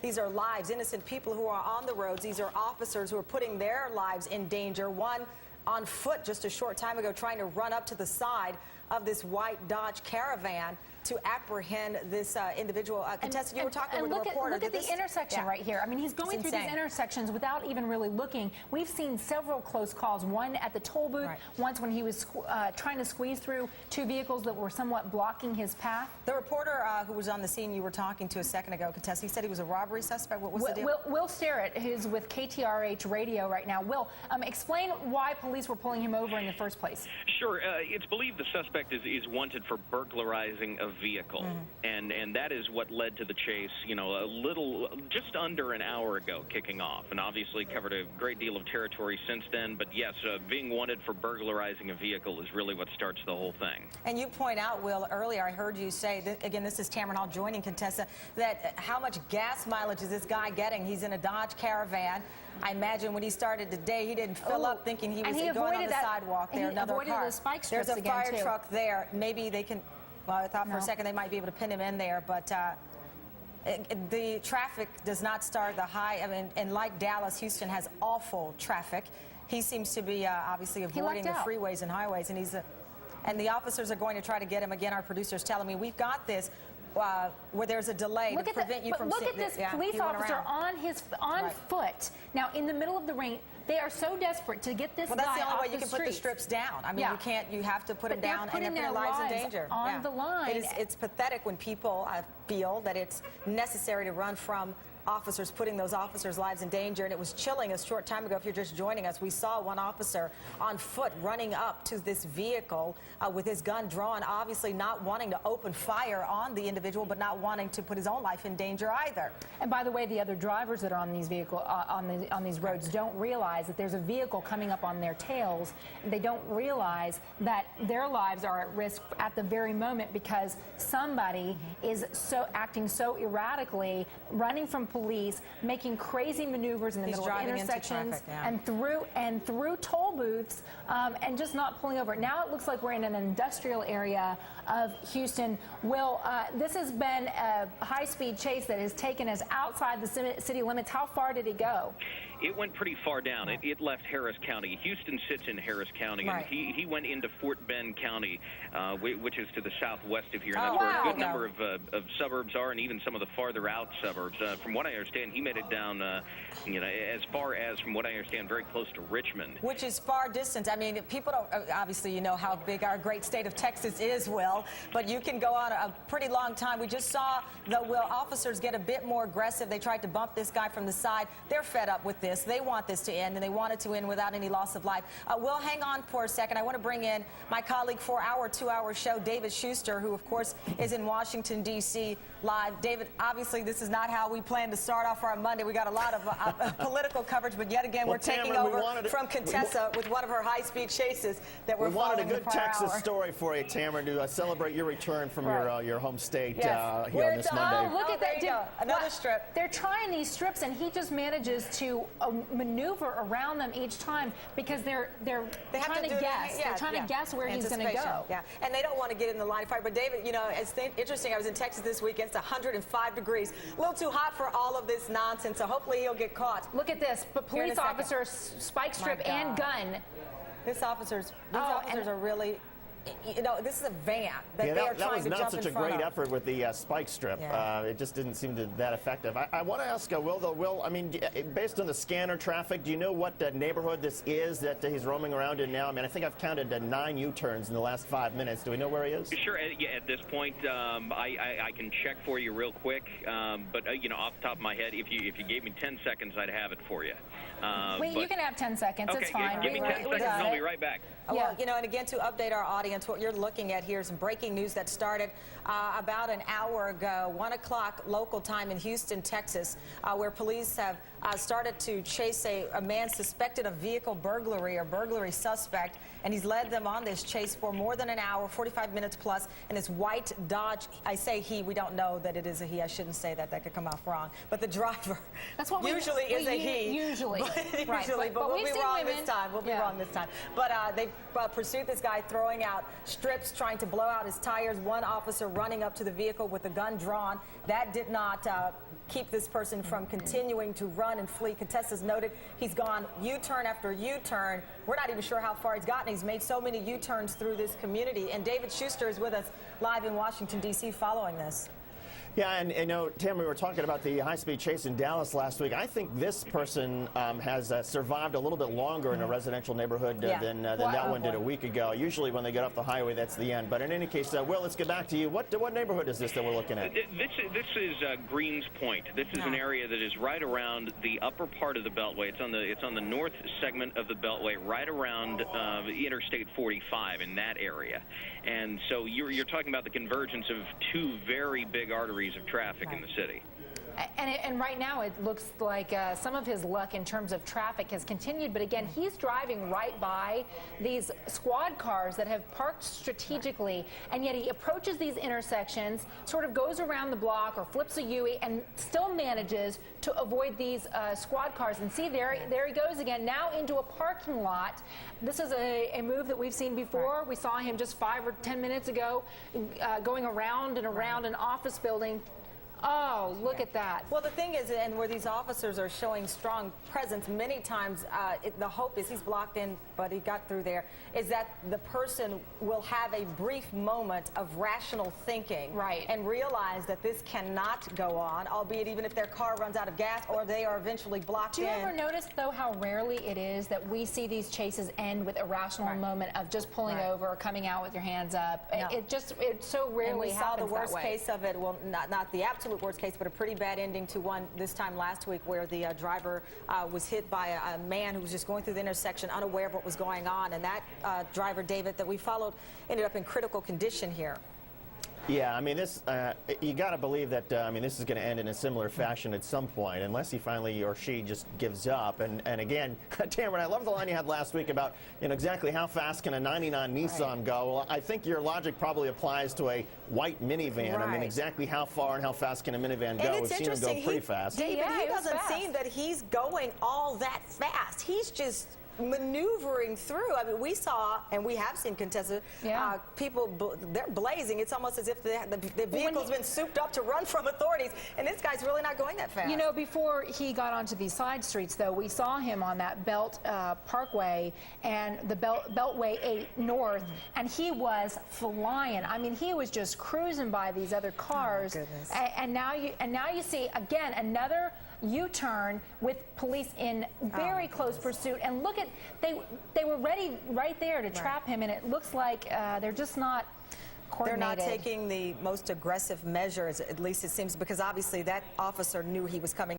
These are lives, innocent people who are on the roads. These are officers who are putting their lives in danger. One on foot just a short time ago trying to run up to the side of this white Dodge Caravan to apprehend this individual. Contestant, you were talking with a reporter. Look at the intersection right here. I mean, he's going through these intersections without even really looking. We've seen several close calls, one at the toll booth, once when he was trying to squeeze through two vehicles that were somewhat blocking his path. The reporter who was on the scene you were talking to a second ago, contestant, he said he was a robbery suspect. What was the deal? Will Sterrett, who's with KTRH Radio right now. Will, explain why police were pulling him over in the first place. Sure. It's believed the suspect is wanted for burglarizing a vehicle, and that is what led to the chase, you know, just under an hour ago kicking off, and obviously covered a great deal of territory since then. But yes, being wanted for burglarizing a vehicle is really what starts the whole thing. And you point out, Will, earlier I heard you say, that, again, this is Tamron Hall joining Contessa, that how much gas mileage is this guy getting? He's in a Dodge Caravan. I imagine when he started today, he didn't fill up thinking he was going on the sidewalk there. Another car. The spike strips There's a fire truck there. Maybe they can. Well, I thought for a second they might be able to pin him in there, but the traffic does not start the high. I mean, and like Dallas, Houston has awful traffic. He seems to be obviously avoiding the freeways and highways, and and the officers are going to try to get him. Again, our producer's telling me we've got this. Where there's a delay to prevent you from seeing. Look at this police officer on foot. Now, in the middle of the rain, they are so desperate to get this guy off the streets. Well, that's the only way you can put the strips down. I mean, you can't. You have to put them down and put their lives in danger. On the line. It's pathetic when people feel that it's necessary to run from officers, putting those officers' lives in danger. And it was chilling a short time ago. If you're just joining us, we saw one officer on foot running up to this vehicle with his gun drawn, obviously not wanting to open fire on the individual, but not wanting to put his own life in danger either. And by the way, the other drivers that are on these on these roads don't realize that there's a vehicle coming up on their tails. They don't realize that their lives are at risk at the very moment because somebody is acting so erratically, running from police, making crazy maneuvers in the middle of intersections and through toll booths, and just not pulling over. Now it looks like we're in an industrial area of Houston. Will, this has been a high-speed chase that has taken us outside the city limits. How far did it go? It went pretty far down. It left Harris County. Houston sits in Harris County, and he went into Fort Bend County, which is to the southwest of here. And that's where a good number of suburbs are, and even some of the farther out suburbs. From what I understand, he made it down, you know, as far as, from what I understand, very close to Richmond. Which is far distance. I mean, people don't, obviously, you know how big our great state of Texas is, Will, but you can go on a pretty long time. We just saw the officers get a bit more aggressive. They tried to bump this guy from the side. They're fed up with this. They want this to end, and they want it to end without any loss of life. Will, hang on for a second. I want to bring in my colleague for our 2-hour show, David Schuster, who, of course, is in Washington, D.C. live. David, obviously, this is not how we plan to start off our Monday. We got a lot of political coverage, but yet again, we're taking over from Contessa with one of her high-speed chases that we're following. We wanted a good Texas story for you, Tamron, to celebrate your return from your home state here on this Monday. Oh, look at that. Another strip. They're trying these strips, and he just manages to maneuver around them each time because they're trying to guess. They're trying to guess where he's going to go. Yeah, and they don't want to get in the line of fire. But David, you know, it's interesting. I was in Texas this weekend. It's 105 degrees. A little too hot for all of this nonsense. So hopefully he'll get caught. Look at this. But police officers, spike strip and gun. These officers are really. You know, this is a van that they are trying to jump in front of. That was not such a great effort with the spike strip. It just didn't seem that effective. I want to ask Will, though. Will, I mean, based on the scanner traffic, do you know what neighborhood this is that he's roaming around in now? I mean, I think I've counted 9 U-turns in the last 5 minutes. Do we know where he is? Sure. Yeah, at this point, I can check for you real quick. But you know, off the top of my head, if you gave me 10 seconds, I'd have it for you. Wait, you can have 10 seconds. Okay, it's fine. Give me 10 seconds, and I'll be right back. Well, you know, and again, to update our audience, what you're looking at here is some breaking news that started about an hour ago, 1 o'clock local time in Houston, Texas, where police have started to chase a man suspected of vehicle burglary or burglary suspect, and he's led them on this chase for more than an hour, 45 minutes plus, in this white Dodge. I say he, we don't know that it is a he. I shouldn't say that. That could come off wrong. But the driver usually is a he. Usually. But we'll be wrong this time. We'll be wrong this time. But they pursued this guy, throwing out out strips, trying to blow out his tires. One officer running up to the vehicle with a gun drawn. That did not keep this person from continuing to run and flee. Contestants noted he's gone U-turn after U-turn. We're not even sure how far he's gotten. He's made so many U-turns through this community. And David Schuster is with us live in Washington, D.C. following this. Yeah, and you know, Tim, we were talking about the high-speed chase in Dallas last week. I think this person has survived a little bit longer in a residential neighborhood than that one did a week ago. Usually when they get off the highway, that's the end. But in any case, Will, let's get back to you. What neighborhood is this that we're looking at? This is Greens Point. This is an area that is right around the upper part of the Beltway. It's on the north segment of the Beltway, right around Interstate 45 in that area. And so you're talking about the convergence of two very big arteries of traffic in the city. And right now it looks like some of his luck in terms of traffic has continued, but again, he's driving right by these squad cars that have parked strategically, and yet he approaches these intersections, sort of goes around the block or flips a U and still manages to avoid these squad cars. And see, there he goes again, now into a parking lot. This is a move that we've seen before. We saw him just 5 or 10 minutes ago going around and around an office building. Oh, look at that. Well, the thing is, and where these officers are showing strong presence, many times the hope is he's blocked in, but he got through there, is that the person will have a brief moment of rational thinking and realize that this cannot go on, albeit even if their car runs out of gas or they are eventually blocked in. Do you ever notice, though, how rarely it is that we see these chases end with a rational moment of just pulling over or coming out with your hands up? No. It so rarely happens that way. And we saw the worst case of it, well, not the absolute worst case, but a pretty bad ending to one this time last week where the driver was hit by a man who was just going through the intersection unaware of what was going on. And that driver, David, that we followed ended up in critical condition here. Yeah, I mean, this, you got to believe that, I mean, this is going to end in a similar fashion at some point, unless he finally or she just gives up. And again, Tamara, I love the line you had last week about, you know, exactly how fast can a 99 Nissan go. Well, I think your logic probably applies to a white minivan. I mean, exactly how far and how fast can a minivan go? We've seen him go pretty fast. David, he doesn't seem that he's going all that fast. He's just maneuvering through. I mean, we saw, and we have seen contested people, they're blazing. It's almost as if the vehicle's been souped up to run from authorities, and this guy's really not going that fast. You know, before he got onto these side streets, though, we saw him on that Belt Parkway and the Beltway 8 North, and he was flying. I mean, he was just cruising by these other cars. Oh, and now you see, again, another U-turn with police in very close pursuit, and look at they were ready right there to trap him, and it looks like they're just not coordinated. They're not taking the most aggressive measures, at least it seems, because obviously that officer knew he was coming.